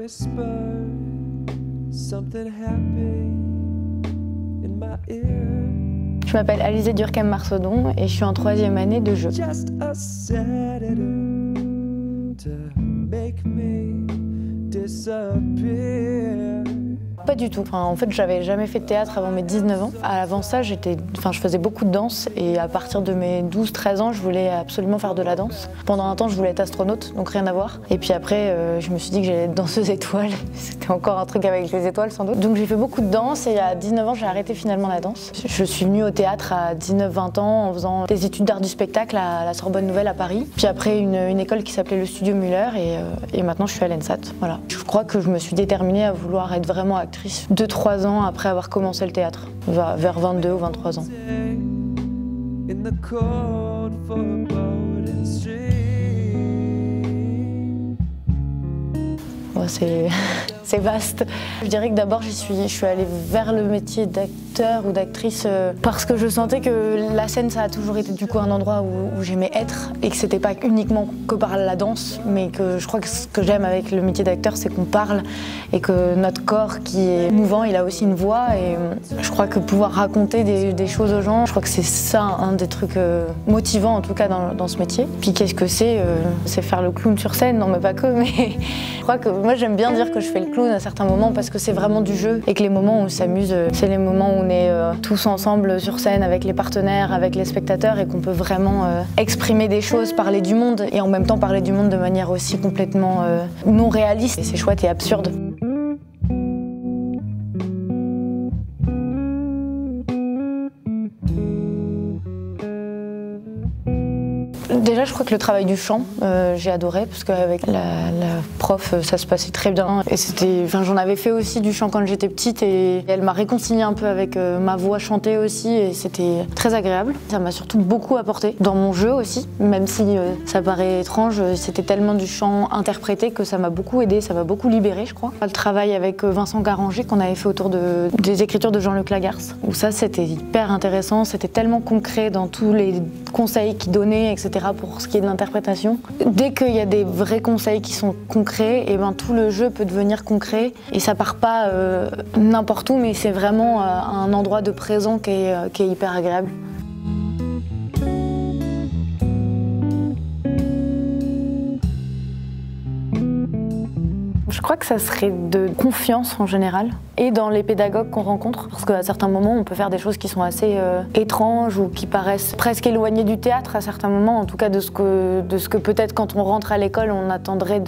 Je m'appelle Alizée Durkheim-Marsaudon et je suis en 3e année de jeu. Pas du tout. En fait, j'avais jamais fait de théâtre avant mes 19 ans. Avant ça, je faisais beaucoup de danse et à partir de mes 12-13 ans, je voulais absolument faire de la danse. Pendant un temps, je voulais être astronaute, donc rien à voir. Et puis après, je me suis dit que j'allais être danseuse étoile. C'était encore un truc avec les étoiles sans doute. Donc j'ai fait beaucoup de danse et à 19 ans, j'ai arrêté finalement la danse. Je suis venue au théâtre à 19-20 ans en faisant des études d'art du spectacle à la Sorbonne Nouvelle à Paris. Puis après, une école qui s'appelait le Studio Müller et maintenant je suis à l'ENSAT. Voilà. Je crois que je me suis déterminée à vouloir être vraiment actrice 2-3 ans après avoir commencé le théâtre, vers 22 ou 23 ans. C'est vaste. Je dirais que d'abord je suis allée vers le métier d'acteur ou d'actrice parce que je sentais que la scène ça a toujours été du coup un endroit où j'aimais être et que c'était pas uniquement que par la danse, mais que je crois que ce que j'aime avec le métier d'acteur c'est qu'on parle et que notre corps qui est mouvant il a aussi une voix et je crois que pouvoir raconter des choses aux gens, je crois que c'est ça un des trucs motivants en tout cas dans ce métier. Puis qu'est-ce que c'est faire le clown sur scène, non mais pas que, mais je crois que moi j'aime bien dire que je fais le clown à certains moments parce que c'est vraiment du jeu et que les moments où on s'amuse, c'est les moments où on est tous ensemble sur scène avec les partenaires, avec les spectateurs et qu'on peut vraiment exprimer des choses, parler du monde et en même temps parler du monde de manière aussi complètement non réaliste. Et c'est chouette et absurde. Déjà, je crois que le travail du chant, j'ai adoré parce qu'avec la prof, ça se passait très bien. Et j'en avais fait aussi du chant quand j'étais petite et elle m'a réconcilié un peu avec ma voix chantée aussi et c'était très agréable. Ça m'a surtout beaucoup apporté dans mon jeu aussi, même si ça paraît étrange, c'était tellement du chant interprété que ça m'a beaucoup aidé, ça m'a beaucoup libéré, je crois. Le travail avec Vincent Garanger qu'on avait fait autour des écritures de Jean-Luc Lagarce, où ça c'était hyper intéressant, c'était tellement concret dans tous les conseils qu'il donnait, etc. pour ce qui est de l'interprétation. Dès qu'il y a des vrais conseils qui sont concrets, et ben tout le jeu peut devenir concret et ça part pas n'importe où, mais c'est vraiment un endroit de présent qui est hyper agréable. Je crois que ça serait de confiance en général et dans les pédagogues qu'on rencontre parce qu'à certains moments on peut faire des choses qui sont assez étranges ou qui paraissent presque éloignées du théâtre à certains moments, en tout cas de ce que peut-être quand on rentre à l'école on attendrait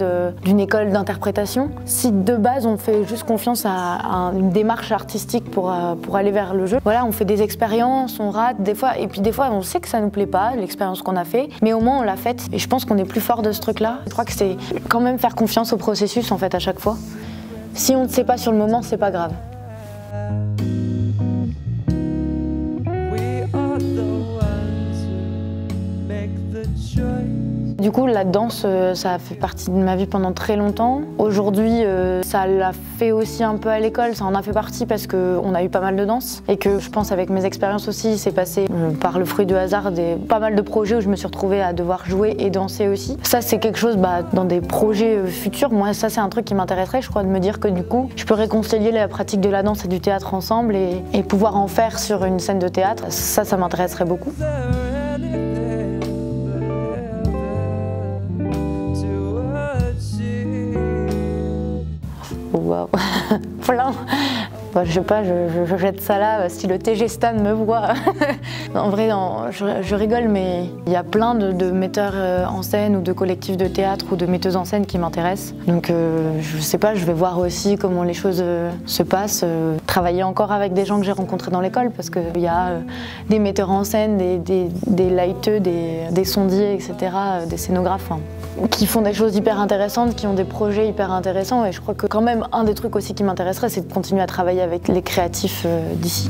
d'une école d'interprétation. Si de base on fait juste confiance à une démarche artistique pour aller vers le jeu, voilà, on fait des expériences, on rate des fois et puis des fois on sait que ça nous plaît pas l'expérience qu'on a fait, mais au moins on l'a faite et je pense qu'on est plus fort de ce truc-là. Je crois que c'est quand même faire confiance au processus en fait à chaque fois. Si on ne sait pas sur le moment, c'est pas grave. Du coup, la danse, ça a fait partie de ma vie pendant très longtemps. Aujourd'hui, ça l'a fait aussi un peu à l'école, ça en a fait partie parce qu'on a eu pas mal de danse et que je pense avec mes expériences aussi, c'est passé par le fruit du hasard pas mal de projets où je me suis retrouvée à devoir jouer et danser aussi. Ça, c'est quelque chose dans des projets futurs. Moi, ça, c'est un truc qui m'intéresserait, je crois, de me dire que du coup, je peux réconcilier la pratique de la danse et du théâtre ensemble et pouvoir en faire sur une scène de théâtre. Ça m'intéresserait beaucoup. Waouh, plein. Bon, je sais pas, je jette ça là si le TG Stan me voit. En vrai, je rigole, mais il y a plein de metteurs en scène ou de collectifs de théâtre ou de metteuses en scène qui m'intéressent. Donc je sais pas, je vais voir aussi comment les choses se passent. Travailler encore avec des gens que j'ai rencontrés dans l'école parce qu'il y a des metteurs en scène, des lighteux, des sondiers, etc., des scénographes. Qui font des choses hyper intéressantes, qui ont des projets hyper intéressants et je crois que quand même un des trucs aussi qui m'intéresserait c'est de continuer à travailler avec les créatifs d'ici.